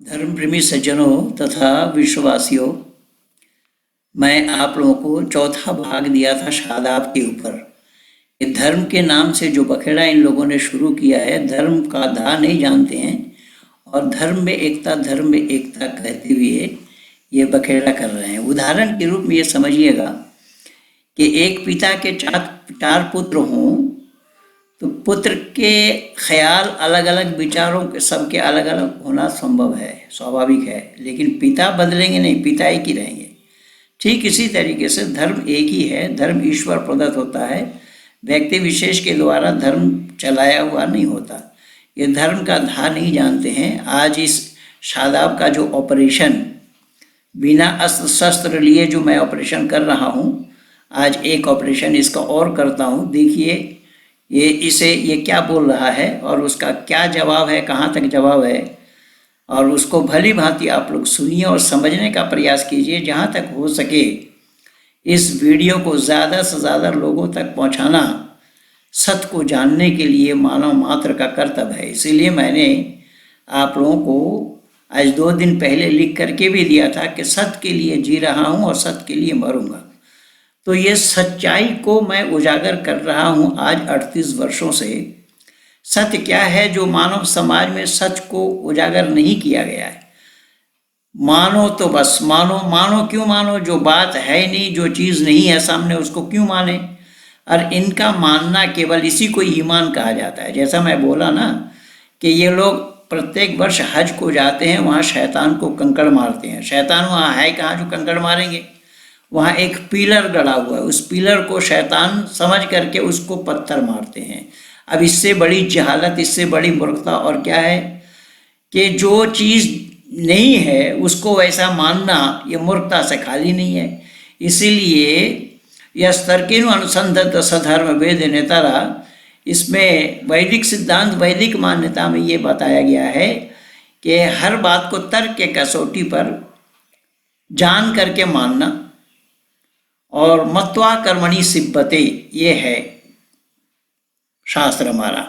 धर्म प्रेमी सज्जनों तथा विश्ववासियों, मैं आप लोगों को चौथा भाग दिया था शादाब के ऊपर। ये धर्म के नाम से जो बखेड़ा इन लोगों ने शुरू किया है, धर्म का धा नहीं जानते हैं और धर्म में एकता कहते हुए ये बखेड़ा कर रहे हैं। उदाहरण के रूप में ये समझिएगा कि एक पिता के चार पुत्र हों तो पुत्र के ख्याल अलग अलग, विचारों के सबके अलग अलग होना संभव है, स्वाभाविक है, लेकिन पिता बदलेंगे नहीं, पिता एक ही रहेंगे। ठीक इसी तरीके से धर्म एक ही है। धर्म ईश्वर प्रदत्त होता है, व्यक्ति विशेष के द्वारा धर्म चलाया हुआ नहीं होता। ये धर्म का धा नहीं जानते हैं। आज इस शादाब का जो ऑपरेशन बिना अस्त्र शस्त्र लिए जो मैं ऑपरेशन कर रहा हूँ, आज एक ऑपरेशन इसका और करता हूँ। देखिए ये क्या बोल रहा है और उसका क्या जवाब है, कहाँ तक जवाब है, और उसको भली भांति आप लोग सुनिए और समझने का प्रयास कीजिए। जहाँ तक हो सके इस वीडियो को ज़्यादा से ज़्यादा लोगों तक पहुँचाना सत्य को जानने के लिए मानव मात्र का कर्तव्य है। इसीलिए मैंने आप लोगों को आज 2 दिन पहले लिख करके भी दिया था कि सत्य के लिए जी रहा हूँ और सत्य के लिए मरूंगा। तो ये सच्चाई को मैं उजागर कर रहा हूँ आज 38 वर्षों से। सत्य क्या है जो मानव समाज में सच को उजागर नहीं किया गया है। मानो तो बस मानो, मानो क्यों मानो? जो बात है नहीं, जो चीज़ नहीं है सामने, उसको क्यों माने? और इनका मानना केवल इसी को ईमान कहा जाता है। जैसा मैं बोला ना कि ये लोग प्रत्येक वर्ष हज को जाते हैं, वहाँ शैतान को कंकड़ मारते हैं। शैतान वहाँ है कहाँ जो कंकड़ मारेंगे? वहाँ एक पिलर गड़ा हुआ है, उस पिलर को शैतान समझ करके उसको पत्थर मारते हैं। अब इससे बड़ी जहालत, इससे बड़ी मूर्खता और क्या है कि जो चीज़ नहीं है उसको वैसा मानना, ये मूर्खता से खाली नहीं है। इसीलिए यह स्तर्किनु अनुसंधत सधर्म वेद नेतारा, इसमें वैदिक सिद्धांत, वैदिक मान्यता में ये बताया गया है कि हर बात को तर्क के कसौटी पर जान करके मानना और मत्वा कर्मणि सिद्धते, ये है शास्त्र हमारा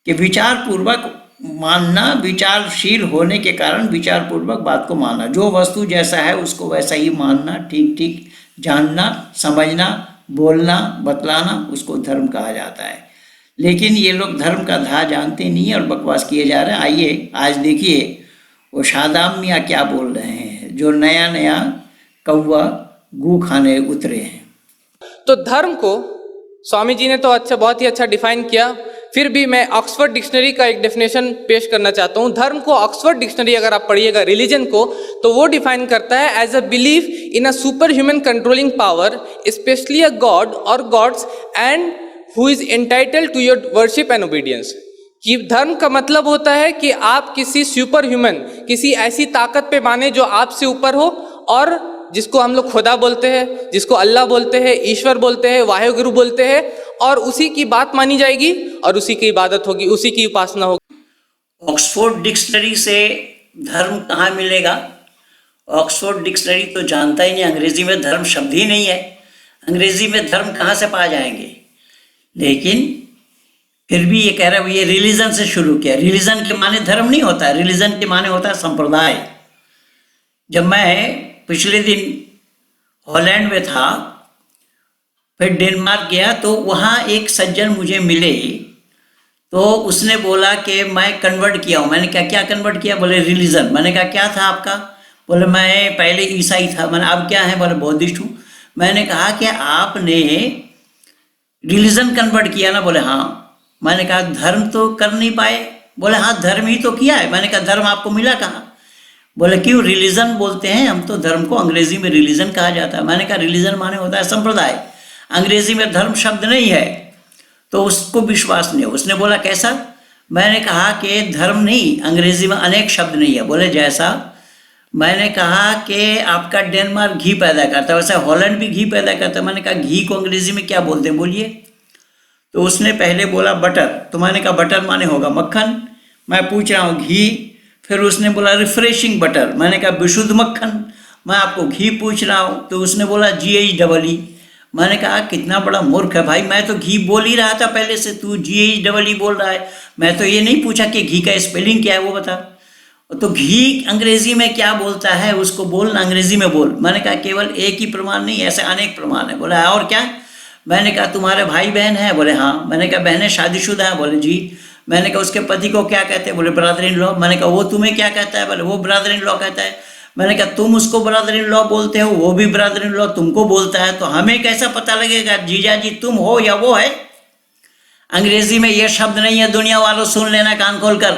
कि विचार पूर्वक मानना, विचारशील होने के कारण विचार पूर्वक बात को मानना। जो वस्तु जैसा है उसको वैसा ही मानना, ठीक ठीक जानना, समझना, बोलना, बतलाना, उसको धर्म कहा जाता है। लेकिन ये लोग धर्म का धा जानते नहीं और बकवास किए जा रहे हैं। आइए आज देखिए वो शादाब मियाँ क्या बोल रहे हैं, जो नया नया कौवा गू खाने उतरे हैं। तो धर्म को स्वामी जी ने तो बहुत ही अच्छा डिफाइन किया। फिर भी मैं ऑक्सफोर्ड डिक्शनरी का एक डेफिनेशन पेश करना चाहता हूँ। धर्म को ऑक्सफोर्ड डिक्शनरी अगर आप पढ़िएगा रिलीजन को, तो वो डिफाइन करता है as a belief in a super human controlling power, especially a god or gods, and who is entitled to your worship and obedience. कि धर्म का मतलब होता है कि आप किसी सुपर ह्यूमन, किसी ऐसी ताकत पे माने जो आपसे ऊपर हो, और जिसको हम लोग खुदा बोलते हैं, जिसको अल्लाह बोलते हैं, ईश्वर बोलते हैं, वाहेगुरु बोलते हैं, और उसी की बात मानी जाएगी और उसी की इबादत होगी, उसी की उपासना होगी। ऑक्सफोर्ड डिक्शनरी से धर्म कहाँ मिलेगा? ऑक्सफोर्ड डिक्शनरी तो जानता ही नहीं, अंग्रेजी में धर्म शब्द ही नहीं है। अंग्रेजी में धर्म कहाँ से पा जाएंगे? लेकिन फिर भी ये कह रहे हैं ये रिलीजन से शुरू किया। रिलीजन के माने धर्म नहीं होता है, रिलीजन के माने होता है संप्रदाय। जब मैं पिछले दिन हॉलैंड में था, फिर डेनमार्क गया, तो वहाँ एक सज्जन मुझे मिले, तो उसने बोला कि मैं कन्वर्ट किया हूँ। मैंने कहा क्या कन्वर्ट किया? बोले रिलीजन। मैंने कहा क्या था आपका? बोले मैं पहले ईसाई था। मैंने अब क्या है? बोले बौद्धिस्ट हूँ। मैंने कहा कि आपने रिलीजन कन्वर्ट किया ना? बोले हाँ। मैंने कहा धर्म तो कर नहीं पाए? बोले हाँ धर्म ही तो किया है। मैंने कहा धर्म आपको मिला कहाँ? बोले क्यों रिलीजन बोलते हैं हम तो, धर्म को अंग्रेजी में रिलीजन कहा जाता है। मैंने कहा रिलीजन माने होता है संप्रदाय, अंग्रेजी में धर्म शब्द नहीं है, तो उसको विश्वास नहीं है। उसने बोला कैसा? मैंने कहा कि धर्म नहीं, अंग्रेजी में अनेक शब्द नहीं है। बोले जैसा? मैंने कहा कि आपका डेनमार्क घी पैदा करता है, वैसे हॉलैंड भी घी पैदा करता है। मैंने कहा घी को अंग्रेजी में क्या बोलते हैं बोलिए? तो उसने पहले बोला बटर, तो मैंने कहा बटर माने होगा मक्खन। मैं पूछ रहा हूँ घी। फिर उसने बोला रिफ्रेशिंग बटर। मैंने कहा विशुद्ध मक्खन। मैं आपको घी पूछ रहा हूँ, तो उसने बोला GHEE। मैंने कहा कितना बड़ा मूर्ख है भाई, मैं तो घी बोल ही रहा था पहले से, तू GHEE बोल रहा है। मैं तो ये नहीं पूछा कि घी का स्पेलिंग क्या है वो बता। तो घी अंग्रेजी में क्या बोलता है उसको बोलना, अंग्रेजी में बोल। मैंने कहा केवल एक ही प्रमाण नहीं, ऐसे अनेक प्रमाण है। बोला और क्या? मैंने कहा तुम्हारे भाई बहन हैं? बोले हाँ। मैंने कहा बहनें शादीशुदा हैं? बोले जी। मैंने कहा उसके पति को क्या कहते हैं? बोले ब्रदर इन लॉ। मैंने कहा वो तुम्हें क्या कहता है? बोले वो ब्रदर इन लॉ कहता है। मैंने कहा तुम उसको ब्रदर इन लॉ बोलते हो, वो भी ब्रदर इन लॉ तुमको बोलता है, तो हमें कैसा पता लगेगा जीजा जी तुम हो या वो है? अंग्रेजी में ये शब्द नहीं है, दुनिया वालों सुन लेना कान खोलकर।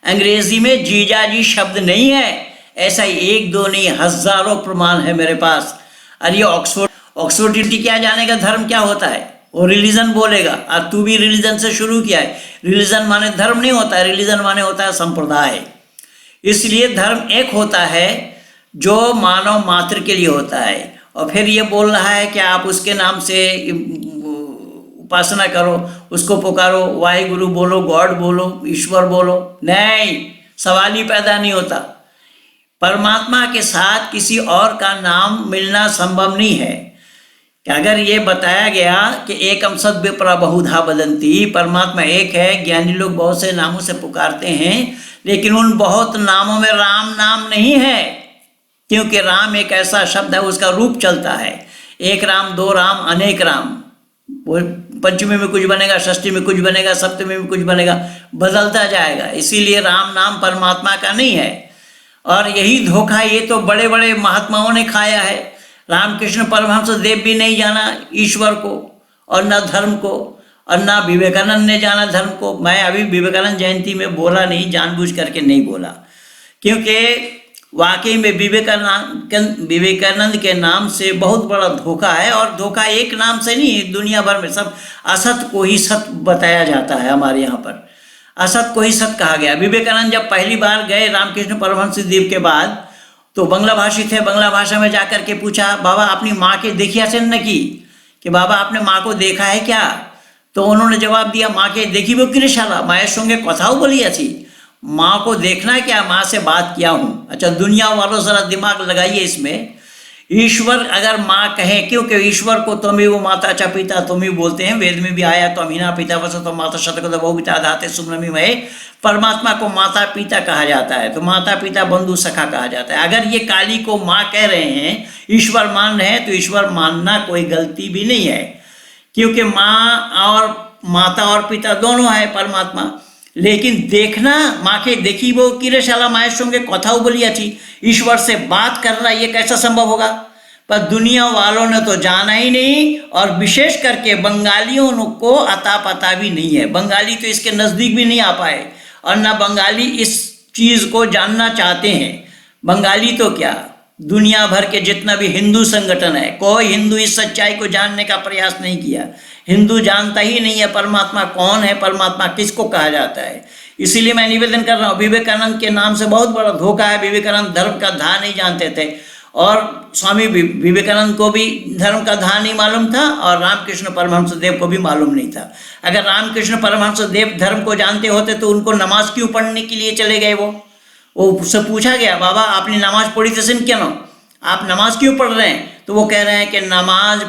अंग्रेजी में जीजा जी शब्द नहीं है। ऐसा ही एक दो नहीं, हजारों प्रमाण है मेरे पास। और ये ऑक्सफोर्ड यूनिवर्सिटी क्या जानेगा धर्म क्या होता है? वो रिलीजन बोलेगा, और तू भी रिलीजन से शुरू किया है। रिलीजन माने धर्म नहीं होता है, रिलीजन माने होता है संप्रदाय। इसलिए धर्म एक होता है जो मानव मात्र के लिए होता है। और फिर ये बोल रहा है कि आप उसके नाम से उपासना करो, उसको पुकारो, वाहिगुरु बोलो, गॉड बोलो, ईश्वर बोलो। नहीं, सवाल ही पैदा नहीं होता। परमात्मा के साथ किसी और का नाम मिलना संभव नहीं है। कि अगर ये बताया गया कि एकम सद विप्रा बहुधा वदन्ति, परमात्मा एक है, ज्ञानी लोग बहुत से नामों से पुकारते हैं, लेकिन उन बहुत नामों में राम नाम नहीं है। क्योंकि राम एक ऐसा शब्द है, उसका रूप चलता है। एक राम, दो राम, अनेक राम। वो पंचमी में कुछ बनेगा, षष्ठी में कुछ बनेगा, सप्तमी में कुछ बनेगा, बदलता जाएगा। इसीलिए राम नाम परमात्मा का नहीं है। और यही धोखा ये तो बड़े बड़े महात्माओं ने खाया है। रामकृष्ण परमहंस देव भी नहीं जाना ईश्वर को, और न धर्म को, और न विवेकानंद ने जाना धर्म को। मैं अभी विवेकानंद जयंती में बोला नहीं, जानबूझ करके नहीं बोला, क्योंकि वाकई में विवेकानंद के नाम से बहुत बड़ा धोखा है। और धोखा एक नाम से नहीं, दुनिया भर में सब असत को ही सत बताया जाता है। हमारे यहाँ पर असत को ही सत कहा गया। विवेकानंद जब पहली बार गए रामकृष्ण परमहंस देव के बाद, तो बंगला भाषी थे, बंगला भाषा में जाकर के पूछा, बाबा अपनी माँ के देखिया से न की, कि बाबा आपने माँ को देखा है क्या? तो उन्होंने जवाब दिया, माँ के देखी वो किरेशाला माए संगे कथाओ बोली अच्छी। माँ को देखना क्या, माँ से बात किया हूँ। अच्छा दुनिया वालों जरा दिमाग लगाइए इसमें। ईश्वर अगर माँ कहे, क्योंकि ईश्वर को त्वमेव माता च पिता तुम ही बोलते हैं, वेद में भी आया त्वमीना पिता वस तो माता शतक बहुपिता धाते सुम्नमी में। परमात्मा को माता पिता कहा जाता है, तो माता पिता बंधु सखा कहा जाता है। अगर ये काली को माँ कह रहे हैं, ईश्वर मान रहे हैं, तो ईश्वर मानना कोई गलती भी नहीं है, क्योंकि माँ और माता और पिता दोनों है परमात्मा। लेकिन देखना, माँ के देखी वो किरेशाला माए संगे कथाओ बोली अच्छी, ईश्वर से बात करना ये कैसा संभव होगा? पर दुनिया वालों ने तो जाना ही नहीं, और विशेष करके बंगालियों को अता पता भी नहीं है। बंगाली तो इसके नज़दीक भी नहीं आ पाए, और ना बंगाली इस चीज़ को जानना चाहते हैं। बंगाली तो क्या, दुनिया भर के जितना भी हिंदू संगठन है, कोई हिंदू इस सच्चाई को जानने का प्रयास नहीं किया। हिंदू जानता ही नहीं है परमात्मा कौन है, परमात्मा किसको कहा जाता है। इसीलिए मैं निवेदन कर रहा हूँ, विवेकानंद के नाम से बहुत बड़ा धोखा है। विवेकानंद धर्म का धा नहीं जानते थे, और स्वामी विवेकानंद को भी धर्म का धा नहीं मालूम था, और रामकृष्ण परमहंस देव को भी मालूम नहीं था। अगर रामकृष्ण परमहंस देव धर्म को जानते होते तो उनको नमाज क्यों पढ़ने के लिए चले गए? वो उससे पूछा गया, बाबा आपने नमाज पढ़ी थे क्यों, आप नमाज क्यों पढ़ रहे हैं? तो वो कह रहे हैं कि नमाज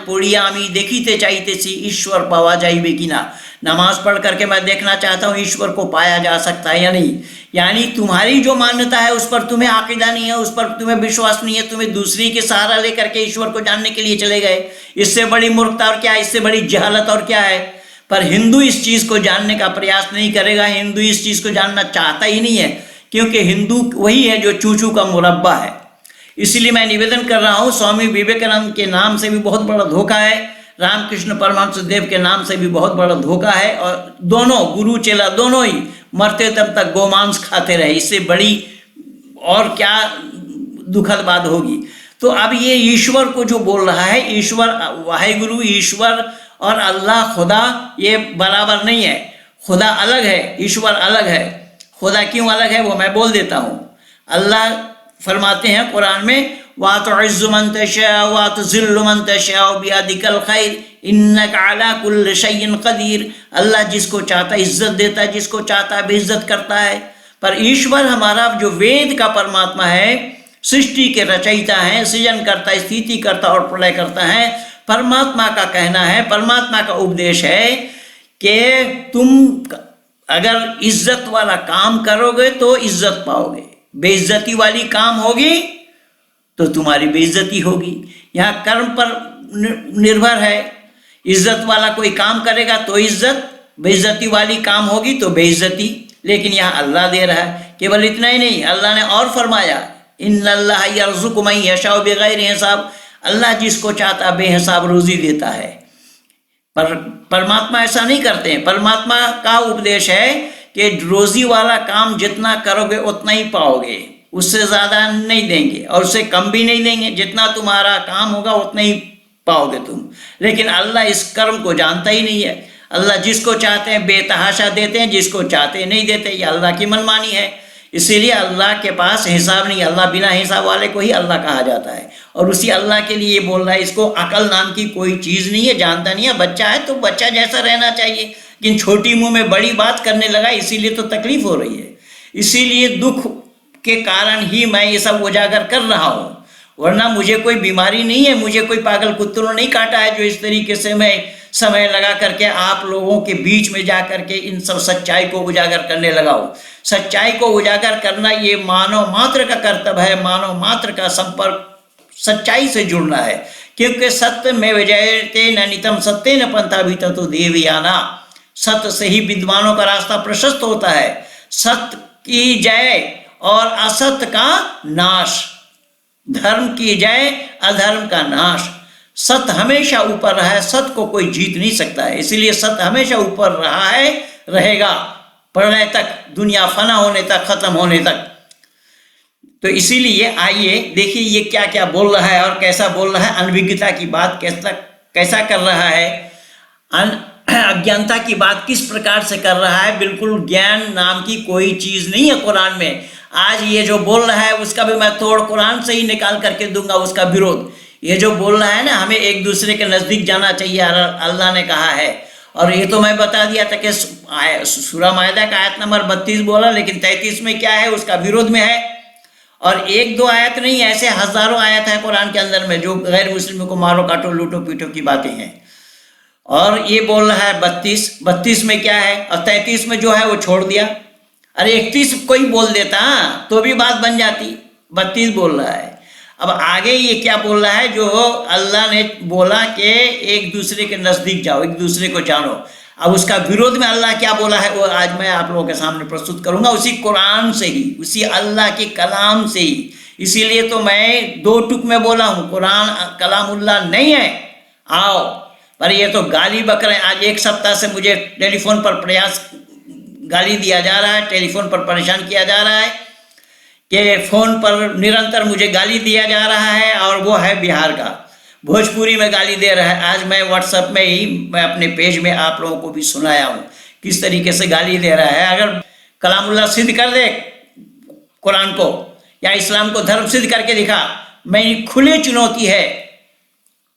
पढ़ी आमी देखीते चाहते सी ईश्वर पावा जाइबे कि ना। नमाज पढ़ करके मैं देखना चाहता हूँ ईश्वर को पाया जा सकता है या नहीं। यानी तुम्हारी जो मान्यता है उस पर तुम्हें आकीदा नहीं है, उस पर तुम्हें विश्वास नहीं है, तुम्हें दूसरी के सहारा लेकर के ईश्वर को जानने के लिए चले गए। इससे बड़ी मूर्खता और क्या, इससे बड़ी जहालत और क्या है? पर हिंदू इस चीज़ को जानने का प्रयास नहीं करेगा, हिंदू इस चीज़ को जानना चाहता ही नहीं है, क्योंकि हिंदू वही है जो चूचू का मुरब्बा है। इसीलिए मैं निवेदन कर रहा हूँ, स्वामी विवेकानंद के नाम से भी बहुत बड़ा धोखा है, रामकृष्ण परमहंस देव के नाम से भी बहुत बड़ा धोखा है, और दोनों गुरु चेला दोनों ही मरते तब तक गोमांस खाते रहे। इससे बड़ी और क्या दुखद बात होगी? तो अब ये ईश्वर को जो बोल रहा है, ईश्वर वाहिगुरु, ईश्वर और अल्लाह खुदा ये बराबर नहीं है। खुदा अलग है, ईश्वर अलग है। खुदा क्यों अलग है वो मैं बोल देता हूँ। अल्लाह फरमाते हैं कुरान में, वा तुइज़्ज़ु मन तशाअ वा तुज़िल्लु मन तशाअ बियदिकल खैर इन्नका अला कुल्लि शैइन क़दीर। अल्लाह जिसको चाहता है इज्जत देता है, जिसको चाहता है बेइज्जत करता है। पर ईश्वर हमारा जो वेद का परमात्मा है, सृष्टि के रचयिता है, सृजन करता है, स्थिति करता और प्रलय करता है। परमात्मा का कहना है, परमात्मा का उपदेश है कि तुम अगर इज्जत वाला काम करोगे तो इज्जत पाओगे, बेइज्जती वाली काम होगी तो तुम्हारी बेइज्जती होगी। यहाँ कर्म पर निर्भर है। इज्जत वाला कोई काम करेगा तो इज्जत, बेइज्जती वाली काम होगी तो बेइज्जती। लेकिन यहाँ अल्लाह दे रहा है। केवल इतना ही नहीं, अल्लाह ने और फरमाया, इन्नल्लाह यर्ज़ुक़ु मन यशाउ बिग़ैरि हिसाब। अल्लाह जिसको चाहता बेहिसाब रोज़ी देता है। पर परमात्मा ऐसा नहीं करते हैं। परमात्मा का उपदेश है कि रोज़ी वाला काम जितना करोगे उतना ही पाओगे, उससे ज़्यादा नहीं देंगे और उससे कम भी नहीं देंगे। जितना तुम्हारा काम होगा उतना ही पाओगे तुम। लेकिन अल्लाह इस कर्म को जानता ही नहीं है। अल्लाह जिसको चाहते हैं बेतहाशा देते हैं, जिसको चाहते हैं नहीं देते। ये अल्लाह की मनमानी है। इसीलिए अल्लाह के पास हिसाब नहीं। अल्लाह बिना हिसाब वाले को ही अल्लाह कहा जाता है। और उसी अल्लाह के लिए बोल रहा है, इसको अकल नाम की कोई चीज़ नहीं है, जानता नहीं है। बच्चा है तो बच्चा जैसा रहना चाहिए, लेकिन छोटी मुंह में बड़ी बात करने लगा, इसीलिए तो तकलीफ हो रही है। इसीलिए दुख के कारण ही मैं ये सब उजागर कर रहा हूँ, वरना मुझे कोई बीमारी नहीं है। मुझे कोई पागल कुत्तों नहीं काटा है जो इस तरीके से मैं समय लगा करके आप लोगों के बीच में जा करके इन सब सच्चाई को उजागर करने लगा हूँ। सच्चाई को उजागर करना ये मानव मात्र का कर्तव्य है। मानव मात्र का संपर्क सच्चाई से जुड़ना है, क्योंकि सत्य में विजयते न नितम सत्य न पंथा भीतर तो देवयाना। सत्य से ही विद्वानों का रास्ता प्रशस्त होता है। सत्य की जय और असत्य का नाश, धर्म की जय अधर्म का नाश। सत्य हमेशा ऊपर रहा है, सत्य को कोई जीत नहीं सकता है। इसीलिए सत्य हमेशा ऊपर रहा है, रहेगा प्रलय तक, दुनिया फना होने तक, खत्म होने तक। तो इसीलिए आइए देखिए ये क्या क्या बोल रहा है और कैसा बोल रहा है। अनभिज्ञता की बात कैसा कर रहा है, अज्ञानता की बात किस प्रकार से कर रहा है। बिल्कुल ज्ञान नाम की कोई चीज़ नहीं है कुरान में। आज ये जो बोल रहा है उसका भी मैं तोड़ कुरान से ही निकाल करके दूंगा उसका विरोध। ये जो बोल रहा है ना, हमें एक दूसरे के नज़दीक जाना चाहिए, अल्लाह ने कहा है। और ये तो मैं बता दिया था कि सूरह मायदा का आयत नंबर 32 बोला, लेकिन 33 में क्या है, उसका विरोध में है। और एक दो आयत नहीं, ऐसे हजारों आयत है कुरान के अंदर में जो गैर मुस्लिमों को मारो काटो लूटो पीटो की बातें हैं। और ये बोल रहा है 32 में क्या है, और 33 में जो है वो छोड़ दिया। अरे 31 कोई बोल देता तो भी बात बन जाती, 32 बोल रहा है। अब आगे ये क्या बोल रहा है, जो अल्लाह ने बोला कि एक दूसरे के नज़दीक जाओ, एक दूसरे को जानो। अब उसका विरोध में अल्लाह क्या बोला है वो आज मैं आप लोगों के सामने प्रस्तुत करूंगा, उसी कुरान से ही, उसी अल्लाह के कलाम से ही। इसीलिए तो मैं 2 टुक में बोला हूँ, कुरान कलामुल्लाह नहीं है। आओ, पर ये तो गाली बक रहे हैं। आज 1 सप्ताह से मुझे टेलीफोन पर गाली दिया जा रहा है, टेलीफोन पर परेशान किया जा रहा है कि फ़ोन पर निरंतर मुझे गाली दिया जा रहा है, और वो है बिहार का, भोजपुरी में गाली दे रहा है। आज मैं व्हाट्सएप में ही मैं अपने पेज में आप लोगों को भी सुनाया हूँ किस तरीके से गाली दे रहा है। अगर कलामुल्लाह सिद्ध कर दे कुरान को या इस्लाम को धर्म सिद्ध करके दिखा, मेरी खुली चुनौती है,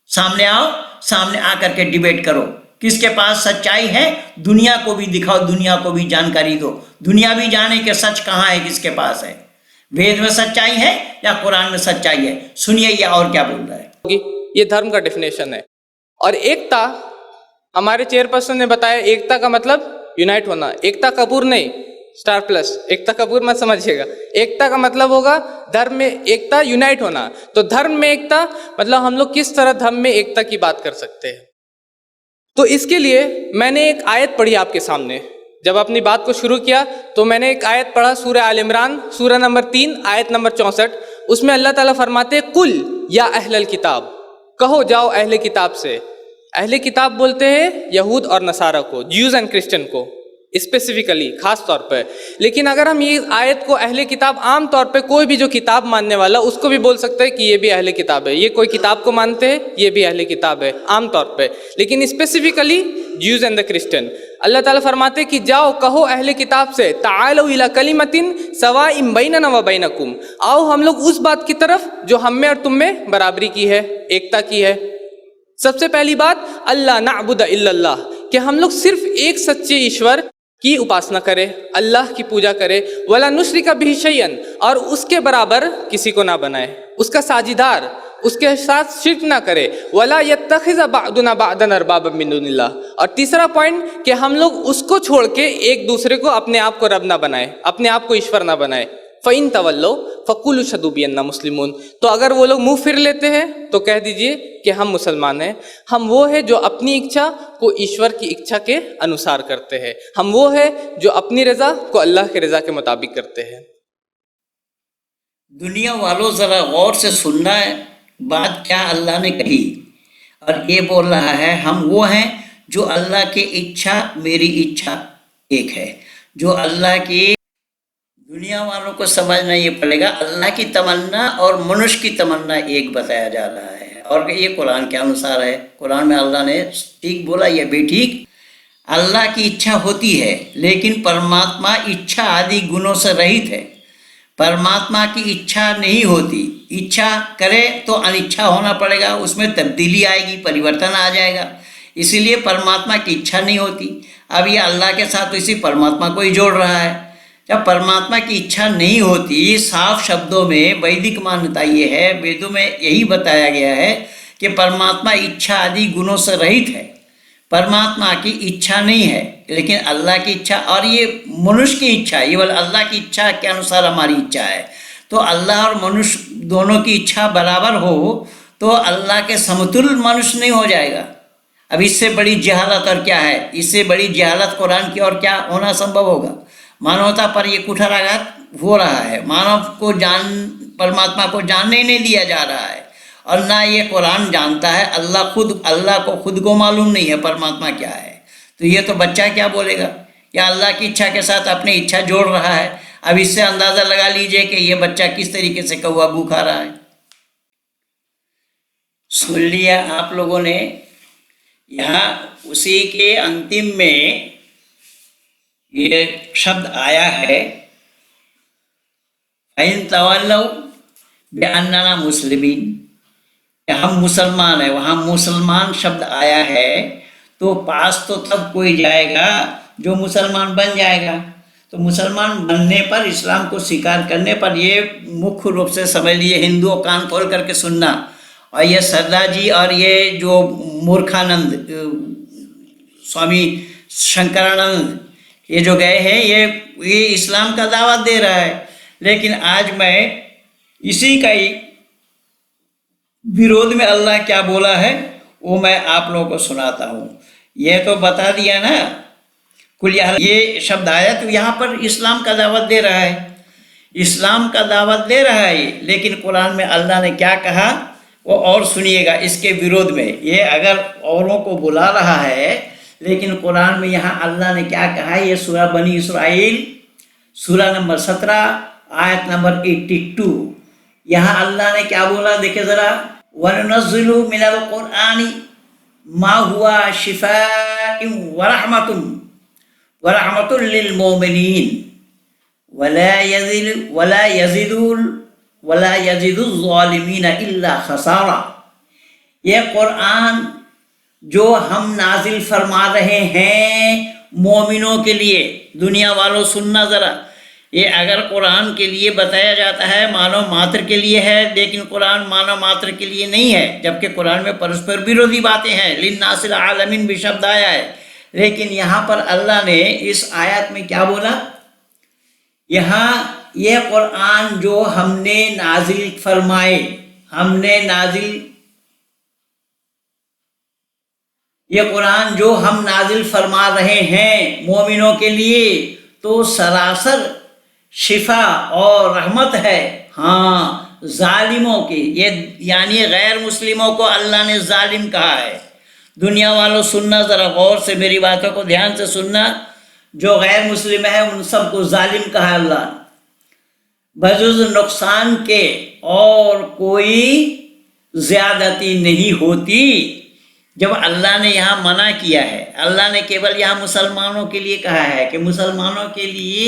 सामने आओ, सामने आकर के डिबेट करो। किसके पास सच्चाई है दुनिया को भी दिखाओ, दुनिया को भी जानकारी दो, दुनिया भी जाने कि सच कहाँ है, किसके पास है। वेद में सच्चाई है या कुरान में सच्चाई है? सुनिए ये और क्या बोल रहा है। ये धर्म का डेफिनेशन है। और एकता, हमारे चेयरपर्सन ने बताया एकता का मतलब यूनाइट होना। एकता कपूर नहीं, स्टार प्लस, एकता कपूर मत समझिएगा। एकता का मतलब होगा धर्म में एकता, यूनाइट होना। तो धर्म में एकता मतलब हम लोग किस तरह धर्म में एकता की बात कर सकते हैं। तो इसके लिए मैंने एक आयत पढ़ी आपके सामने। जब अपनी बात को शुरू किया तो मैंने एक आयत पढ़ा, सूरह आल इमरान, सूरह नंबर 3 आयत नंबर 64। उसमें अल्लाह ताला फरमाते हैं, कुल या अहलल किताब, कहो जाओ अहले किताब से। अहले किताब बोलते हैं यहूद और नसारा को, ज्यूज एंड क्रिश्चियन को स्पेसिफिकली, खास तौर पे। लेकिन अगर हम ये आयत को अहले किताब, आम तौर पे कोई भी जो किताब मानने वाला उसको भी बोल सकते हैं कि ये भी अहले किताब है। ये कोई किताब को मानते हैं, ये भी अहले किताब है आम तौर पे। लेकिन specifically Jews and the Christian, अल्लाह ताला फरमाते कि जाओ कहो अहले किताब से, ताअलू इला कलिमतिन सवाइम बैनना व बैनकुम, आओ हम लोग उस बात की तरफ जो हम में और तुम में बराबरी की है, एकता की है। सबसे पहली बात, अल्लाह नअबुद इल्लल्लाह, कि हम लोग सिर्फ एक सच्चे ईश्वर की उपासना करें, अल्लाह की पूजा करें। वला नुश्रिका बिही शैअन, और उसके बराबर किसी को ना बनाए, उसका साझीदार उसके साथ शिर्क ना करे, वला यत्तखिज़ बादुना बादन अरबाबा मिन दुनिल्लाह। और तीसरा पॉइंट कि हम लोग उसको छोड़ के एक दूसरे को अपने आप को रब ना बनाए, अपने आप को ईश्वर ना बनाए। फ़इन तवल्लो फ़कुलू शहदू बिअन्ना मुस्लिमून। तो अगर वो लोग मुंह फिर लेते हैं तो कह दीजिए कि हम मुसलमान हैं। हम वो है जो अपनी इच्छा को ईश्वर की इच्छा के अनुसार करते हैं। हम वो है जो अपनी रज़ा को अल्लाह की रज़ा के मुताबिक करते हैं। दुनिया वालों ज़रा गौर से सुनना है बात क्या अल्लाह ने कही। और ये बोल रहा है हम वो हैं जो अल्लाह की इच्छा मेरी इच्छा एक है। जो अल्लाह की, दुनिया वालों को समझना ये पड़ेगा अल्लाह की तमन्ना और मनुष्य की तमन्ना एक बताया जा रहा है। और ये कुरान के अनुसार है। कुरान में अल्लाह ने ठीक बोला, ये भी ठीक। अल्लाह की इच्छा होती है लेकिन परमात्मा इच्छा आदि गुणों से रहित है। परमात्मा की इच्छा नहीं होती। इच्छा करे तो अनिच्छा होना पड़ेगा, उसमें तब्दीली आएगी, परिवर्तन आ जाएगा। इसीलिए परमात्मा की इच्छा नहीं होती। अब ये अल्लाह के साथ इसी परमात्मा को ही जोड़ रहा है। जब परमात्मा की इच्छा नहीं होती, साफ शब्दों में वैदिक मान्यता ये है, वेदों में यही बताया गया है कि परमात्मा इच्छा आदि गुणों से रहित है। परमात्मा की इच्छा नहीं है लेकिन अल्लाह की इच्छा, और ये मनुष्य की इच्छा, ये वाला अल्लाह की इच्छा के अनुसार हमारी इच्छा है। तो अल्लाह और मनुष्य दोनों की इच्छा बराबर हो तो अल्लाह के समतुल्य मनुष्य नहीं हो जाएगा। अब इससे बड़ी जहालत और क्या है? इससे बड़ी जहालत कुरान की और क्या होना संभव होगा? मानवता पर ये कुठाराघात हो रहा है। मानव को परमात्मा को जानने ही नहीं दिया जा रहा है और ना ये कुरान जानता है। अल्लाह को खुद को मालूम नहीं है परमात्मा क्या है। तो ये तो बच्चा क्या बोलेगा? या अल्लाह की इच्छा के साथ अपनी इच्छा जोड़ रहा है। अब इससे अंदाज़ा लगा लीजिए कि ये बच्चा किस तरीके से कौवा गू खा रहा है। सुन लिया आप लोगों ने। यहाँ उसी के अंतिम में ये शब्द आया है, इन तवल्लौ बिअन्ना मुस्लिमीन, हम मुसलमान है। वहाँ मुसलमान शब्द आया है तो पास तो तब कोई जाएगा जो मुसलमान बन जाएगा। तो मुसलमान बनने पर, इस्लाम को स्वीकार करने पर, ये मुख्य रूप से समझ लिए हिंदुओं कान खोल करके सुनना। और ये सरदार जी और ये जो मूर्खानंद स्वामी शंकरानंद ये जो गए हैं, ये इस्लाम का दावा दे रहा है। लेकिन आज मैं इसी का ही विरोध में अल्लाह क्या बोला है वो मैं आप लोगों को सुनाता हूँ। ये तो बता दिया ना, कुल ये शब्द आया तो यहाँ पर इस्लाम का दावत दे रहा है। इस्लाम का दावत दे रहा है लेकिन कुरान में अल्लाह ने क्या कहा वो और सुनिएगा इसके विरोध में। ये अगर औरों को बुला रहा है लेकिन कुरान में यहाँ अल्लाह ने क्या कहा है। ये सूरा बनी इसराइल सूरा नंबर 17 आयत नंबर 82। यहाँ अल्लाह ने क्या बोला देखे ज़रा, वनुनज़्ज़िलु मिनल कुरआनी मा हुआ शिफ़ाउन व रहमतुन लिल मोमिनीन वला यज़िदुल ज़ालिमीन इल्ला खसारा। ये कुरान जो हम नाजिल फरमा रहे हैं मोमिनों के लिए। दुनिया वालों सुनना ज़रा, ये अगर कुरान के लिए बताया जाता है मानव मात्र के लिए है, लेकिन कुरान मानव मात्र के लिए नहीं है। जबकि कुरान में परस्पर विरोधी बातें हैं। लिन्नासिल आलमीन भी शब्द आया है लेकिन यहाँ पर अल्लाह ने इस आयत में क्या बोला, यहाँ यह कुरान जो हमने नाजिल फरमाए, यह कुरान जो हम नाजिल फरमा रहे हैं मोमिनों के लिए तो सरासर शिफा और रहमत है। हाँ, जालिमों की, ये यानी गैर मुस्लिमों को अल्लाह ने जालिम कहा है। दुनिया वालों सुनना ज़रा गौर से, मेरी बातों को ध्यान से सुनना। जो गैर मुस्लिम है उन सबको जालिम कहा अल्लाह, बजुज़ नुकसान के और कोई ज़्यादती नहीं होती। जब अल्लाह ने यहाँ मना किया है, अल्लाह ने केवल यहाँ मुसलमानों के लिए कहा है कि मुसलमानों के लिए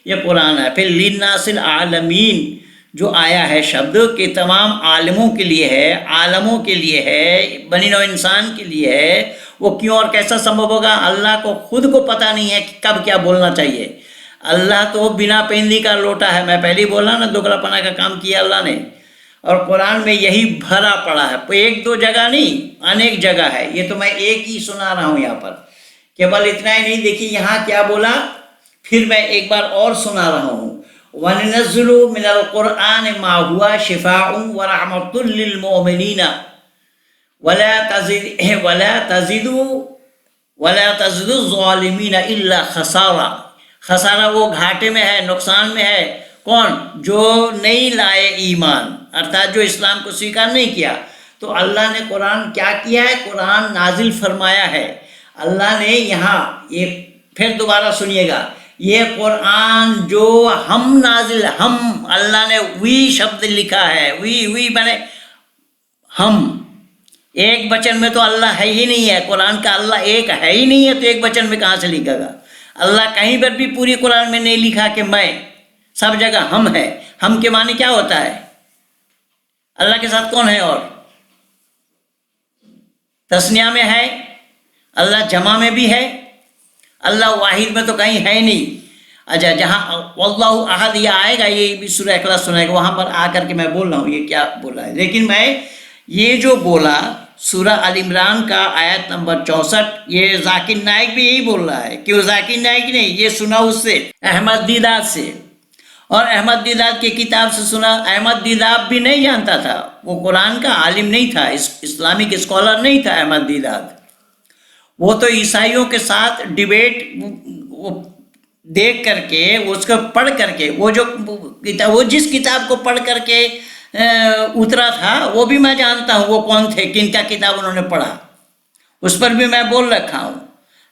यह कुरान है। फिर लिन्नासिल आलमीन जो आया है शब्द के तमाम आलमों के लिए है, आलमों के लिए है, बनी नौ इंसान के लिए है। वो क्यों और कैसा संभव होगा? अल्लाह को खुद को पता नहीं है कि कब क्या बोलना चाहिए। अल्लाह तो बिना पेंदी का लोटा है। मैं पहले ही बोला ना, दोगलापना का काम किया अल्लाह ने। और कुरान में यही भरा पड़ा है, एक दो जगह नहीं, अनेक जगह है। ये तो मैं एक ही सुना रहा हूँ यहाँ पर। केवल इतना ही नहीं, देखिए यहाँ क्या बोला, फिर मैं एक बार और सुना रहा हूँ। वनुनज़्ज़िलु मिनल कुरआन मा हुवा शिफ़ाउन व रहमतुल लिल मुमिनीन वला तज़िदु ज़ालिमीन इल्ला खसारा। खसारा वो घाटे में है, नुकसान में है। कौन? जो नहीं लाए ईमान, अर्थात जो इस्लाम को स्वीकार नहीं किया। तो अल्लाह ने कुरान क्या किया है? कुरान नाजिल फरमाया है। अल्लाह ने यहाँ, ये फिर दोबारा सुनिएगा, ये कुरान जो हम नाजिल, हम अल्लाह ने वी शब्द लिखा है, वी बने हम, एक वचन में तो अल्लाह है ही नहीं है। कुरान का अल्लाह एक है ही नहीं है, तो एक वचन में कहाँ से लिखेगा? अल्लाह कहीं पर भी पूरी कुरान में नहीं लिखा कि मैं, सब जगह हम है। हम के माने क्या होता है? अल्लाह के साथ कौन है? और तस्निया में है, अल्लाह जमा में भी है, अल्लाह वाहिद में तो कहीं है नहीं। अच्छा, जहाँ अल्लाहु अहद ये आएगा, ये भी सूरह इखलास सुनाएगा, वहाँ पर आकर के मैं बोल रहा हूँ ये क्या बोला है। लेकिन मैं ये जो बोला सूरह अल इमरान का आयत नंबर 64, ये जाकिर नाइक भी यही बोल रहा है। क्यों जाकिर नाइक नहीं, ये सुना उससे, अहमद दीदात से, और अहमद दीदात की किताब से सुना। अहमद दीदात भी नहीं जानता था, वो कुरान का आलिम नहीं था, इस्लामिक स्कॉलर नहीं था अहमद दीदात। वो तो ईसाइयों के साथ डिबेट देख करके, उसको पढ़ करके, वो जो किताब, वो जिस किताब को पढ़ करके उतरा था, वो भी मैं जानता हूँ वो कौन थे, किनका किताब उन्होंने पढ़ा, उस पर भी मैं बोल रखा हूँ।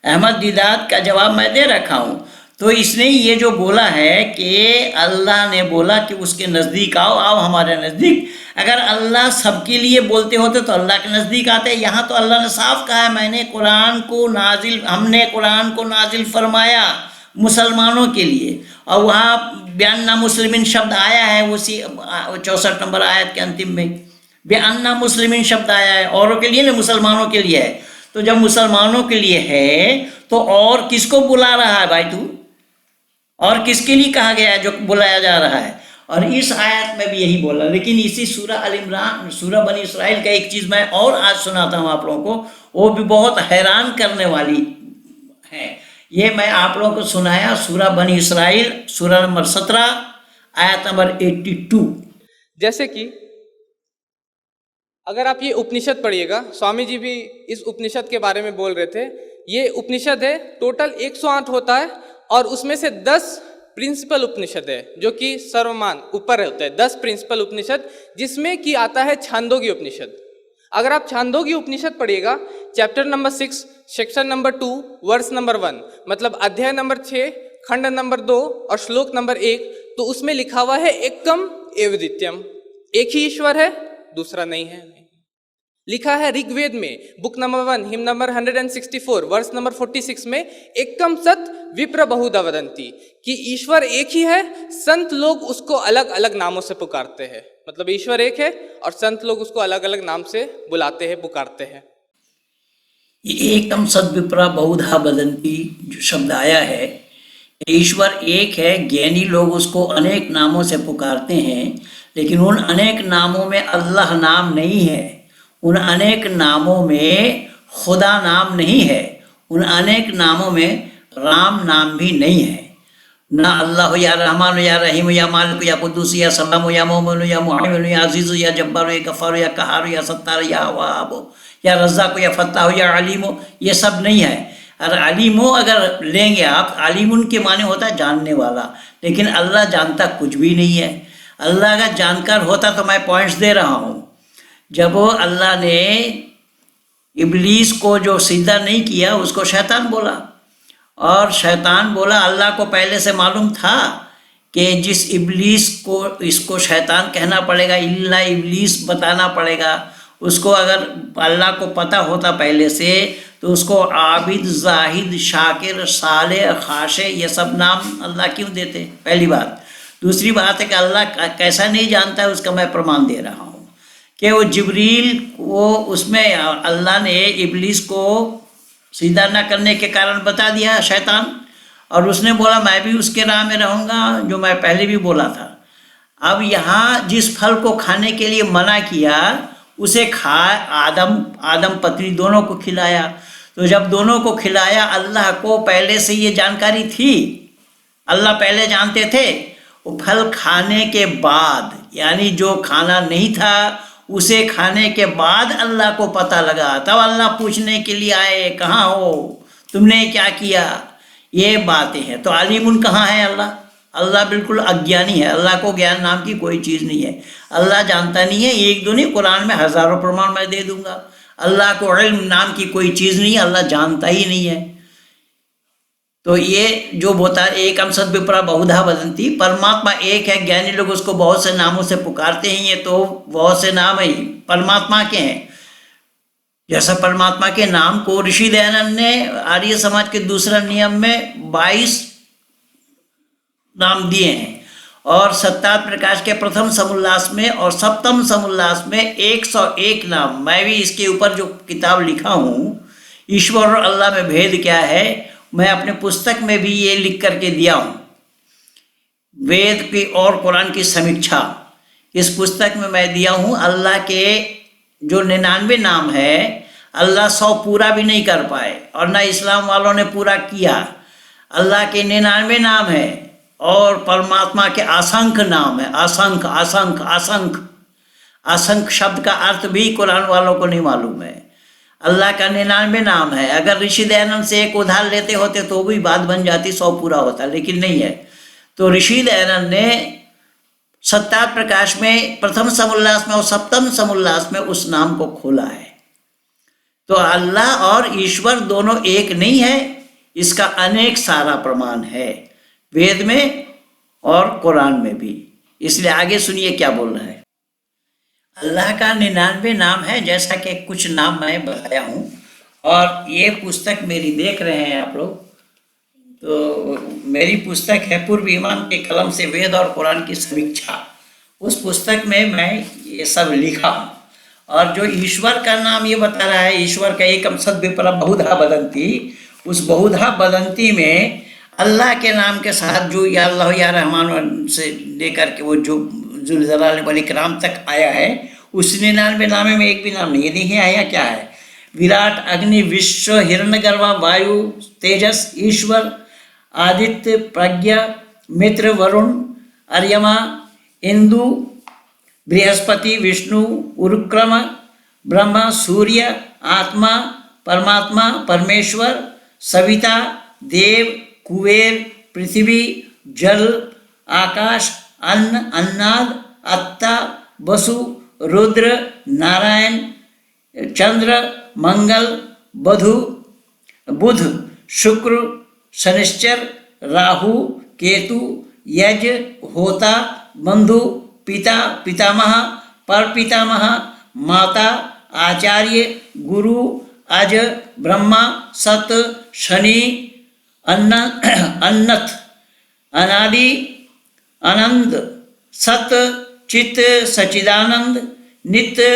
अहमद दीदात का जवाब मैं दे रखा हूँ। तो इसने ये जो बोला है कि अल्लाह ने बोला कि उसके नज़दीक आओ, आओ हमारे नज़दीक। अगर अल्लाह सबके लिए बोलते होते तो अल्लाह के नज़दीक आते। यहाँ तो अल्लाह ने साफ कहा है, हमने कुरान को नाजिल फरमाया मुसलमानों के लिए। और वहाँ बेअन्ना मुस्लिमीन शब्द आया है, उसी 64 नंबर आयत के अंतिम में बेअन्ना मुस्लिमीन शब्द आया है, औरों के लिए नहीं, मुसलमानों के लिए है। तो जब मुसलमानों के लिए है तो और किसको बुला रहा है भाई तू? और किसके लिए कहा गया है जो बुलाया जा रहा है? और इस आयत में भी यही बोला। लेकिन इसी सूरह अल इमरान, सूरह बनी इसराइल का एक चीज़ मैं और आज सुनाता हूँ आप लोगों को, वो भी बहुत हैरान करने वाली है। ये मैं आप लोगों को सुनाया सूरह बनी इसराइल, सूरह नंबर 17 आयत नंबर 82। जैसे कि अगर आप ये उपनिषद पढ़िएगा, स्वामी जी भी इस उपनिषद के बारे में बोल रहे थे। ये उपनिषद है, टोटल 108 होता है, और उसमें से 10 प्रिंसिपल उपनिषद है जो कि सर्वमान ऊपर होते हैं। 10 प्रिंसिपल उपनिषद, जिसमें कि आता है छांदोग्य उपनिषद। अगर आप छांदोग्य उपनिषद पढ़िएगा, chapter number 6, section number 2, verse number 1, मतलब अध्याय नंबर 6, खंड नंबर 2 और श्लोक नंबर 1, तो उसमें लिखा हुआ है एकम एव द्वितीयम, एक ही ईश्वर है, दूसरा नहीं है। लिखा है ऋग्वेद में, book number 1, hymn number 164, verse number 46 में, एकम सत विप्र बहुधा वदंती, कि ईश्वर एक ही है, संत लोग उसको अलग अलग नामों से पुकारते हैं। मतलब ईश्वर एक है और संत लोग उसको अलग अलग नाम से बुलाते हैं, पुकारते हैं। एकम सद विप्रा बहुधा वदंती जो शब्द आया है, ईश्वर एक है, ज्ञानी लोग उसको अनेक नामों से पुकारते हैं, लेकिन उन अनेक नामों में अल्लाह नाम नहीं है, उन अनेक नामों में खुदा नाम नहीं है, उन अनेक नामों में राम नाम भी नहीं है। ना अल्लाह या रहमान या रहीम या मालिक या कुद्दूस या सलाम या मोमिन या मुहैमिन या अजीज़ या जब्बार या गफ़ार या कहार या सत्तार या वहाब या रज़्ज़ाक़ या फ़त्ताह या अलीम, ये सब नहीं है। और अलीम अगर लेंगे आप, अलीम उनके माने होता है जानने वाला, लेकिन अल्लाह जानता कुछ भी नहीं है। अल्लाह अगर जानकार होता तो मैं पॉइंट्स दे रहा हूँ। जब अल्लाह ने इब्लीस को जो सीधा नहीं किया उसको शैतान बोला, और शैतान बोला, अल्लाह को पहले से मालूम था कि जिस इब्लीस को, इसको शैतान कहना पड़ेगा, इल्ला इब्लीस बताना पड़ेगा उसको। अगर अल्लाह को पता होता पहले से तो उसको आबिद, जाहिद, शाकिर, साले, खाशे ये सब नाम अल्लाह क्यों देते? पहली बात। दूसरी बात है कि अल्लाह कैसा नहीं जानता है, उसका मैं प्रमाण दे रहा हूँ कि वो जिब्रील को, उसमें अल्लाह ने इब्लीस को सीधा न करने के कारण बता दिया शैतान, और उसने बोला मैं भी उसके राह में रहूँगा, जो मैं पहले भी बोला था। अब यहाँ जिस फल को खाने के लिए मना किया उसे आदम पत्नी दोनों को खिलाया। तो जब दोनों को खिलाया, अल्लाह को पहले से ये जानकारी थी, अल्लाह पहले जानते थे। वो फल खाने के बाद, यानी जो खाना नहीं था उसे खाने के बाद अल्लाह को पता लगा, तब अल्लाह पूछने के लिए आए, कहाँ हो, तुमने क्या किया। ये बातें हैं। तो अलीमुन कहाँ है अल्लाह? अल्लाह बिल्कुल अज्ञानी है। अल्लाह को ज्ञान नाम की कोई चीज़ नहीं है। अल्लाह जानता नहीं है। एक दो नहीं, कुरान में हज़ारों प्रमाण मैं दे दूंगा। अल्लाह को इल्म नाम की कोई चीज़ नहीं है, अल्लाह जानता ही नहीं है। तो ये जो बोता एक सद विप्रा बहुधा वदंती, परमात्मा एक है। ज्ञानी लोग उसको बहुत से नामों से पुकारते हैं। ये तो बहुत से नाम ही परमात्मा के हैं। जैसा परमात्मा के नाम को ऋषि दयानंद ने आर्य समाज के दूसरा नियम में 22 नाम दिए हैं, और सत्तार प्रकाश के प्रथम समुल्लास में और सप्तम समुल्लास में 101 नाम। मैं भी इसके ऊपर जो किताब लिखा हूँ, ईश्वर और अल्लाह में भेद क्या है, मैं अपने पुस्तक में भी ये लिख करके दिया हूँ। वेद की और कुरान की समीक्षा इस पुस्तक में मैं दिया हूँ। अल्लाह के जो 99 नाम है, अल्लाह 100 पूरा भी नहीं कर पाए, और ना इस्लाम वालों ने पूरा किया। अल्लाह के 99 नाम है और परमात्मा के असंख्य नाम है। असंख्य असंख्य असंख्य असंख्य शब्द का अर्थ भी कुरान वालों को नहीं मालूम है। अल्लाह का 99 नाम है। अगर ऋषि दयानंद से एक उधार लेते होते तो भी बात बन जाती, 100 पूरा होता, लेकिन नहीं है। तो ऋषि दयानंद ने सत्तार प्रकाश में प्रथम समुल्लास में और सप्तम समुल्लास में उस नाम को खोला है। तो अल्लाह और ईश्वर दोनों एक नहीं है, इसका अनेक सारा प्रमाण है वेद में और कुरान में भी। इसलिए आगे सुनिए क्या बोल रहा है। अल्लाह का 99 नाम है, जैसा कि कुछ नाम मैं बताया हूँ। और ये पुस्तक मेरी देख रहे हैं आप लोग, तो मेरी पुस्तक है पूर्व ईमान के कलम से वेद और कुरान की समीक्षा। उस पुस्तक में मैं ये सब लिखा हूँ। और जो ईश्वर का नाम ये बता रहा है, ईश्वर का एकम सद विप्रा बहुधा वदंती, उस बहुधा वदंती में अल्लाह के नाम के साथ जो या अल्लाह या रहमान से लेकर के वो जो जुलजलाल वल इकराम तक आया है, उस 99 नामे में एक भी नाम नहीं है। देखिए आया क्या है, विराट अग्नि विश्व हिरण्यगर्भा वायु तेजस ईश्वर आदित्य प्रज्ञा मित्र वरुण अर्यमा इंदु बृहस्पति विष्णु उरुक्रम ब्रह्मा सूर्य आत्मा परमात्मा परमेश्वर सविता देव कुबेर पृथ्वी जल आकाश अन्न अन्नाद अत्ता वसु रुद्र नारायण चंद्र मंगल बधु बुध शुक्र शनिश्चर राहु केतु यज होता बंधु पिता पितामह परपितामह माता आचार्य गुरु अज ब्रह्मा सत शनि अन्नत अनादि आनंद सत चित सचिदानंद नित्य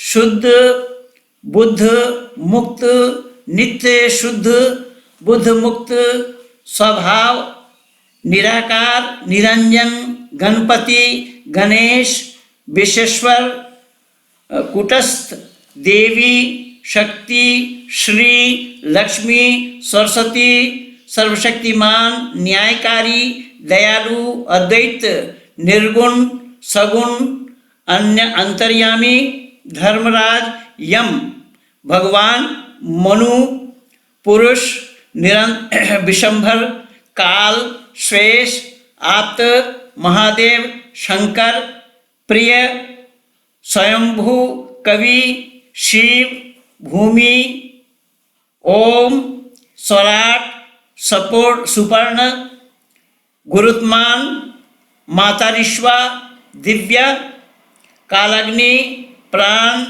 शुद्ध बुद्ध मुक्त नित्य शुद्ध बुद्ध मुक्त स्वभाव निराकार निरंजन गणपति गणेश विश्वेश्वर कुटस्थ देवी शक्ति श्री लक्ष्मी सरस्वती सर्वशक्तिमान न्यायकारी दयालु अद्वैत निर्गुण सगुण अन्य अंतर्यामी धर्मराज यम भगवान मनु पुरुष विशंभर काल श्वेश आप्त महादेव शंकर प्रिय स्वयंभू कवि शिव भूमि ओम स्वराट सपोर्ट सुपर्ण गुरुत्मान माता ऋष्वा दिव्य कालाग्नि प्राण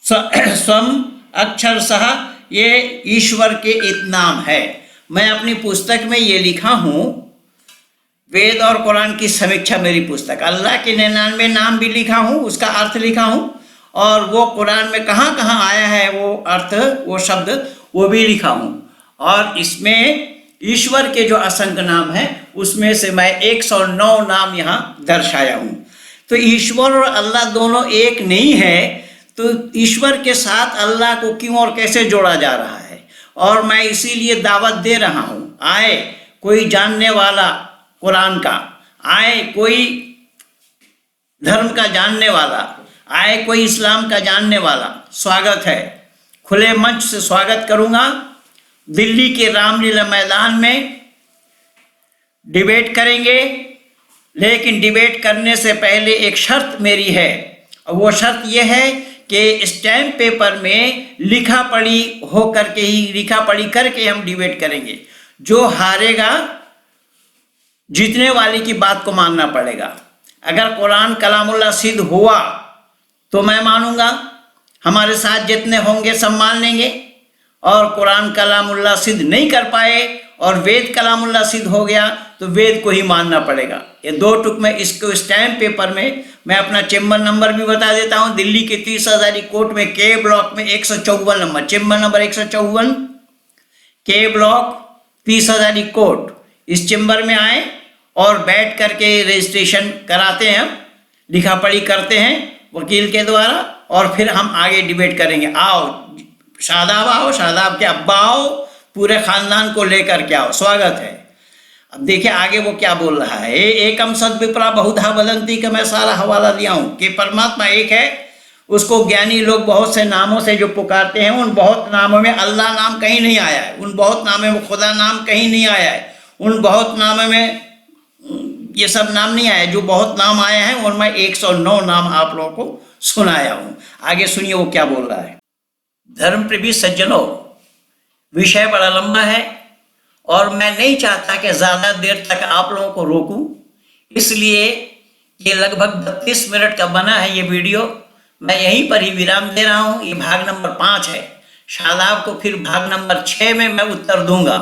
स्वम अक्षर सह, ये ईश्वर के इत नाम है। मैं अपनी पुस्तक में ये लिखा हूँ, वेद और कुरान की समीक्षा मेरी पुस्तक। अल्लाह के 99 नाम भी लिखा हूँ, उसका अर्थ लिखा हूँ, और वो कुरान में कहाँ कहाँ आया है वो अर्थ वो शब्द वो भी लिखा हूँ। और इसमें ईश्वर के जो असंख्य नाम हैं उसमें से मैं 109 नाम यहाँ दर्शाया हूँ। तो ईश्वर और अल्लाह दोनों एक नहीं है, तो ईश्वर के साथ अल्लाह को क्यों और कैसे जोड़ा जा रहा है? और मैं इसीलिए दावत दे रहा हूँ, आए कोई जानने वाला कुरान का, आए कोई धर्म का जानने वाला, आए कोई इस्लाम का जानने वाला, स्वागत है। खुले मंच से स्वागत करूँगा। दिल्ली के रामलीला मैदान में डिबेट करेंगे, लेकिन डिबेट करने से पहले एक शर्त मेरी है, और वो शर्त यह है कि स्टैम्प पेपर में लिखा पढ़ी करके हम डिबेट करेंगे। जो हारेगा जीतने वाले की बात को मानना पड़ेगा। अगर कुरान कलामुल्लाह सिद्ध हुआ तो मैं मानूंगा, हमारे साथ जितने होंगे सब मान लेंगे, और कुरान कलामुल्लाह सिद्ध नहीं कर पाए और वेद कलामुल्लाह सिद्ध हो गया तो वेद को ही मानना पड़ेगा। ये दो टुक में इसको स्टैम्प पेपर में मैं अपना चेम्बर नंबर भी बता देता हूँ। दिल्ली के 30 हज़ारी कोर्ट में के ब्लॉक में 154 नंबर, चेम्बर नंबर 154, के ब्लॉक 30 हज़ारी कोर्ट। इस चेम्बर में आए और बैठ करके रजिस्ट्रेशन कराते हैं, लिखा पढ़ी करते हैं वकील के द्वारा, और फिर हम आगे डिबेट करेंगे। आओ शादाब, आओ शादाब के अब्बा, आओ पूरे खानदान को लेकर के आओ, स्वागत है। अब देखिए आगे वो क्या बोल रहा है। एकम सद विप्रा बहुधा वदंती का मैं सारा हवाला दिया हूँ कि परमात्मा एक है। उसको ज्ञानी लोग बहुत से नामों से जो पुकारते हैं, उन बहुत नामों में अल्लाह नाम कहीं नहीं आया है, उन बहुत नामों में खुदा नाम कहीं नहीं आया है, उन बहुत नामों में ये सब नाम नहीं आया। जो बहुत नाम आए हैं उनमें 109 नाम आप लोगों को सुनाया हूँ। आगे सुनिए वो क्या बोल रहा है। धर्म प्रेमी सज्जनों, विषय बड़ा लंबा है और मैं नहीं चाहता कि ज़्यादा देर तक आप लोगों को रोकूं, इसलिए ये लगभग 32 मिनट का बना है ये वीडियो। मैं यहीं पर ही विराम दे रहा हूँ। ये भाग नंबर 5 है। शादाब को फिर भाग नंबर 6 में मैं उत्तर दूंगा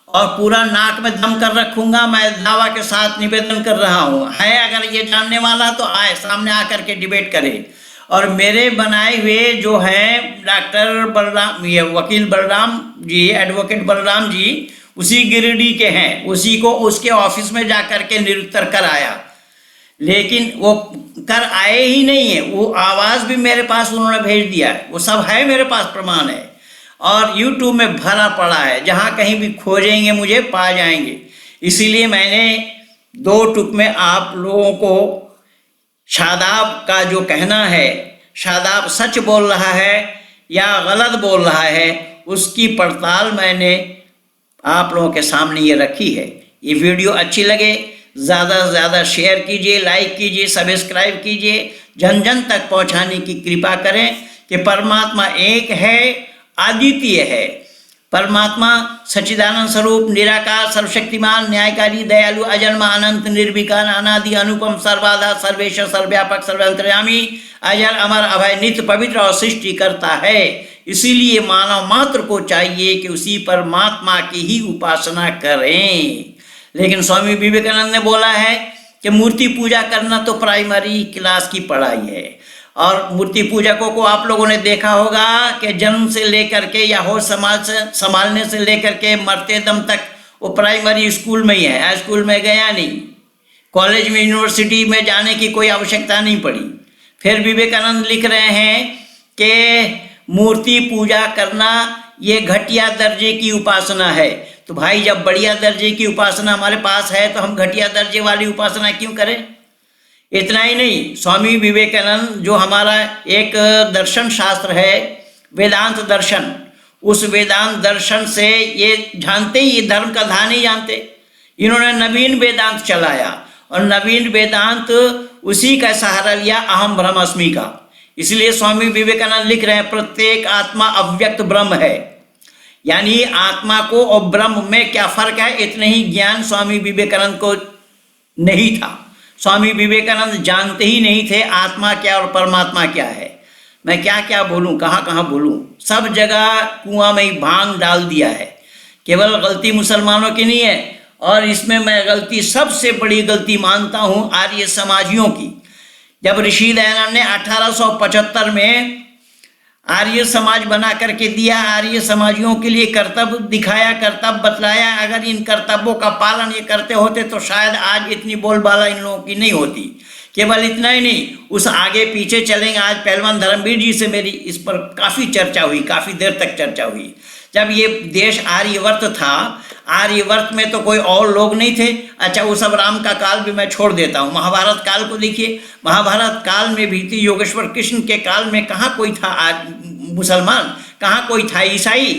और पूरा नाक में दम कर रखूंगा। मैं दावा के साथ निवेदन कर रहा हूँ, है अगर ये जानने वाला तो आए सामने आकर के डिबेट करे। और मेरे बनाए हुए जो हैं डॉक्टर बलराम, ये वकील बलराम जी, एडवोकेट बलराम जी, उसी गिरिडीह के हैं, उसी को उसके ऑफिस में जा कर के निरुत्तर कर आया, लेकिन वो कर आए ही नहीं है। वो आवाज़ भी मेरे पास उन्होंने भेज दिया है, वो सब है मेरे पास, प्रमाण है, और YouTube में भरा पड़ा है। जहाँ कहीं भी खोजेंगे मुझे पा जाएंगे। इसीलिए मैंने दो टुक में आप लोगों को शादाब का जो कहना है, शादाब सच बोल रहा है या गलत बोल रहा है, उसकी पड़ताल मैंने आप लोगों के सामने ये रखी है। ये वीडियो अच्छी लगे ज़्यादा से ज़्यादा शेयर कीजिए, लाइक कीजिए, सब्सक्राइब कीजिए, जन जन तक पहुंचाने की कृपा करें कि परमात्मा एक है, अद्वितीय है। परमात्मा सच्चिदानंद स्वरूप, निराकार, सर्वशक्तिमान, न्यायकारी, दयालु, अजन्मा, अनंत, निर्विकार, अनादि, अनुपम, सर्वाधा, सर्वेश्वर, सर्वव्यापक, सर्वअंतर्यामी, अजर, अमर, अभय, नित्य, पवित्र और सृष्टि करता है। इसीलिए मानव मात्र को चाहिए कि उसी परमात्मा की ही उपासना करें। लेकिन स्वामी विवेकानंद ने बोला है कि मूर्ति पूजा करना तो प्राइमरी क्लास की पढ़ाई है, और मूर्ति पूजकों को आप लोगों ने देखा होगा कि जन्म से लेकर के या होश संभालने से लेकर के मरते दम तक वो प्राइमरी स्कूल में ही है, हाई स्कूल में गया नहीं, कॉलेज में, यूनिवर्सिटी में जाने की कोई आवश्यकता नहीं पड़ी। फिर विवेकानंद लिख रहे हैं कि मूर्ति पूजा करना ये घटिया दर्जे की उपासना है। तो भाई जब बढ़िया दर्जे की उपासना हमारे पास है तो हम घटिया दर्जे वाली उपासना क्यों करें? इतना ही नहीं, स्वामी विवेकानंद जो हमारा एक दर्शन शास्त्र है, वेदांत दर्शन, उस वेदांत दर्शन से ये जानते ही, ये धर्म का धा नहीं जानते, इन्होंने नवीन वेदांत चलाया, और नवीन वेदांत उसी का सहारा लिया, अहम ब्रह्मास्मि का। इसलिए स्वामी विवेकानंद लिख रहे हैं प्रत्येक आत्मा अव्यक्त ब्रह्म है, यानी आत्मा को और ब्रह्म में क्या फर्क है, इतने ही ज्ञान स्वामी विवेकानंद को नहीं था। स्वामी विवेकानंद जानते ही नहीं थे आत्मा क्या और परमात्मा क्या है। मैं क्या क्या बोलूं, कहाँ कहाँ बोलूं, सब जगह कुआं में ही भांग डाल दिया है। केवल गलती मुसलमानों की नहीं है, और इसमें मैं गलती, सबसे बड़ी गलती मानता हूं आर्य समाजियों की। जब ऋषि दयानंद ने 1875 में आर्य समाज बना करके दिया, आर्य समाजियों के लिए कर्तव्य दिखाया, कर्तव्य बतलाया। अगर इन कर्तव्यों का पालन ये करते होते तो शायद आज इतनी बोलबाला इन लोगों की नहीं होती। केवल इतना ही नहीं, उस आगे पीछे चलेंगे। आज पहलवान धर्मवीर जी से मेरी इस पर काफ़ी चर्चा हुई, काफ़ी देर तक चर्चा हुई। जब ये देश आर्यवर्त था, आर्यवर्त में तो कोई और लोग नहीं थे। अच्छा, वो सब राम का काल भी मैं छोड़ देता हूँ, महाभारत काल को देखिए। महाभारत काल में भी थी, योगेश्वर कृष्ण के काल में कहाँ कोई था मुसलमान, कहाँ कोई था ईसाई।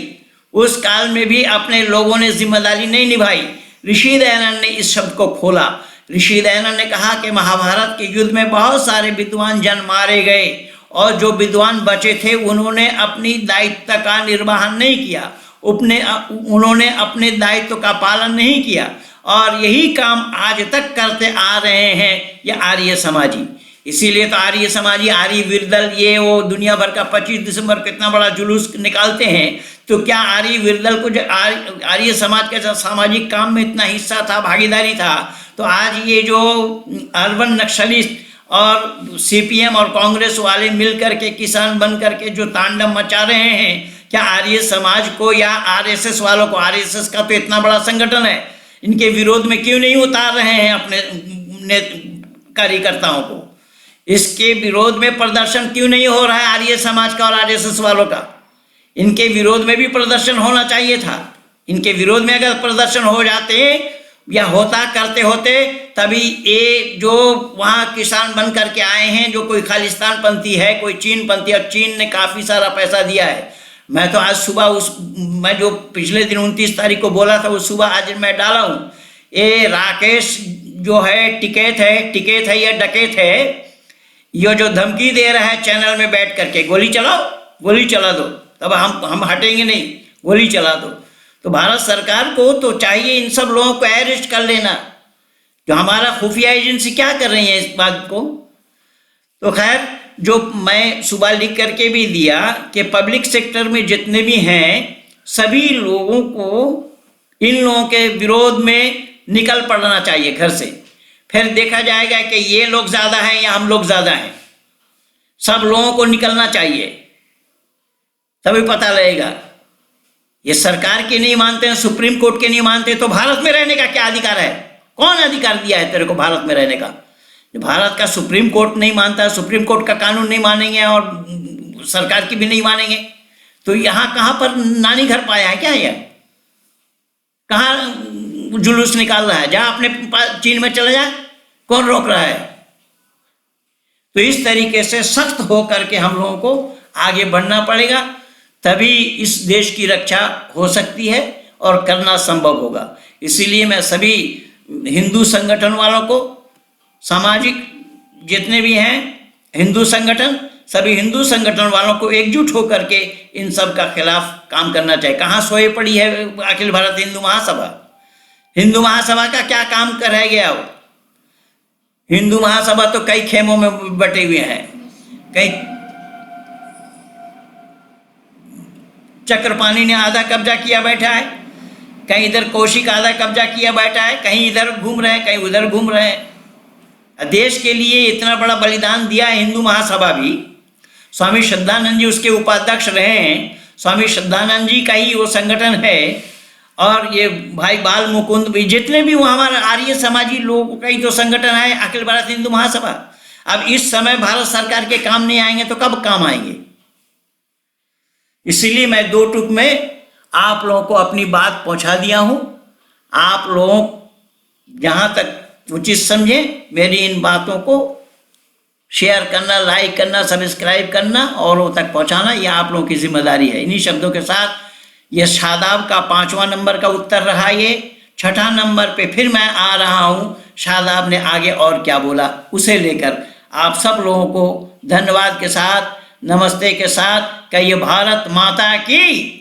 उस काल में भी अपने लोगों ने जिम्मेदारी नहीं निभाई। ऋषि दयानंद ने इस शब्द को खोला। ऋषि दयानंद ने कहा कि महाभारत के युद्ध में बहुत सारे विद्वान जन मारे गए और जो विद्वान बचे थे उन्होंने अपनी दायित्व का निर्वहन नहीं किया, उन्होंने अपने दायित्व का पालन नहीं किया, और यही काम आज तक करते आ रहे हैं ये आर्य समाजी। इसीलिए तो आर्य समाजी, आर्य विरदल, ये वो दुनिया भर का 25 दिसंबर कितना बड़ा जुलूस निकालते हैं। तो क्या आर्य विरदल को जो आर्य समाज के सामाजिक काम में इतना हिस्सा था, भागीदारी था, तो आज ये जो अर्बन नक्सलिस्ट और सीपीएम और कांग्रेस वाले मिलकर के किसान बन करके जो तांडव मचा रहे हैं, क्या आर्य समाज को या आरएसएस वालों को, आरएसएस का तो इतना बड़ा संगठन है, इनके विरोध में क्यों नहीं उतार रहे हैं अपने कार्यकर्ताओं को? इसके विरोध में प्रदर्शन क्यों नहीं हो रहा है आर्य समाज का और आरएसएस वालों का? इनके विरोध में भी प्रदर्शन होना चाहिए था। इनके विरोध में अगर प्रदर्शन हो जाते या होता, करते होते, तभी ये जो वहाँ किसान बन करके आए हैं, जो कोई खालिस्तान पंथी है, कोई चीन पंथी, और चीन ने काफ़ी सारा पैसा दिया है। मैं तो आज सुबह मैं जो पिछले दिन 29 तारीख को बोला था वो सुबह आज मैं डाला हूँ। ये राकेश जो है टिकैत है या डकैत है, ये जो धमकी दे रहा है चैनल में बैठ करके, गोली चलाओ, गोली चला दो, तब हम हटेंगे नहीं, गोली चला दो। तो भारत सरकार को तो चाहिए इन सब लोगों को अरेस्ट कर लेना। जो हमारा खुफिया एजेंसी क्या कर रही है इस बात को? तो खैर, जो मैं सुबह लिख करके भी दिया कि पब्लिक सेक्टर में जितने भी हैं सभी लोगों को इन लोगों के विरोध में निकल पड़ना चाहिए घर से। फिर देखा जाएगा कि ये लोग ज़्यादा हैं या हम लोग ज़्यादा हैं। सब लोगों को निकलना चाहिए, तभी पता लगेगा। ये सरकार के नहीं मानते हैं, सुप्रीम कोर्ट के नहीं मानते, तो भारत में रहने का क्या अधिकार है? कौन अधिकार दिया है तेरे को भारत में रहने का? भारत का सुप्रीम कोर्ट नहीं मानता, सुप्रीम कोर्ट का कानून नहीं मानेंगे और सरकार की भी नहीं मानेंगे, तो यहाँ कहाँ पर नानी घर पाया है क्या? यह कहाँ जुलूस निकाल रहा है? जहाँ अपने चीन में चले जाए, कौन रोक रहा है? तो इस तरीके से सख्त हो करके हम लोगों को आगे बढ़ना पड़ेगा, तभी इस देश की रक्षा हो सकती है और करना संभव होगा। इसीलिए मैं सभी हिंदू संगठन वालों को, सामाजिक जितने भी हैं हिंदू संगठन, सभी हिंदू संगठन वालों को एकजुट होकर के इन सब का खिलाफ काम करना चाहिए। कहाँ सोए पड़ी है अखिल भारत हिंदू महासभा? हिंदू महासभा का क्या काम कर रह गया वो? हिंदू महासभा तो कई खेमों में बटे हुए हैं, कई चक्रपाणी ने आधा कब्जा किया बैठा है, कहीं इधर कौशिक आधा कब्जा किया बैठा है, कहीं इधर घूम रहे हैं, कहीं उधर घूम रहे हैं। देश के लिए इतना बड़ा बलिदान दिया है हिंदू महासभा भी। स्वामी श्रद्धानंद जी उसके उपाध्यक्ष रहे हैं, स्वामी श्रद्धानंद जी का ही वो संगठन है, और ये भाई बाल मुकुंद भी, जितने भी वो हमारे आर्य समाजी लोगों का ही तो संगठन है अखिल भारत हिंदू महासभा। अब इस समय भारत सरकार के काम नहीं आएंगे तो कब काम आएंगे? इसीलिए मैं दो टूक में आप लोगों को अपनी बात पहुंचा दिया हूं। आप लोग जहां तक उचित समझें मेरी इन बातों को शेयर करना, लाइक करना, सब्सक्राइब करना और वो तक पहुंचाना, यह आप लोगों की जिम्मेदारी है। इन्हीं शब्दों के साथ यह शादाब का 5वां नंबर का उत्तर रहा। ये 6ठा नंबर पे फिर मैं आ रहा हूं, शादाब ने आगे और क्या बोला उसे लेकर। आप सब लोगों को धन्यवाद के साथ, नमस्ते के साथ कहिए भारत माता की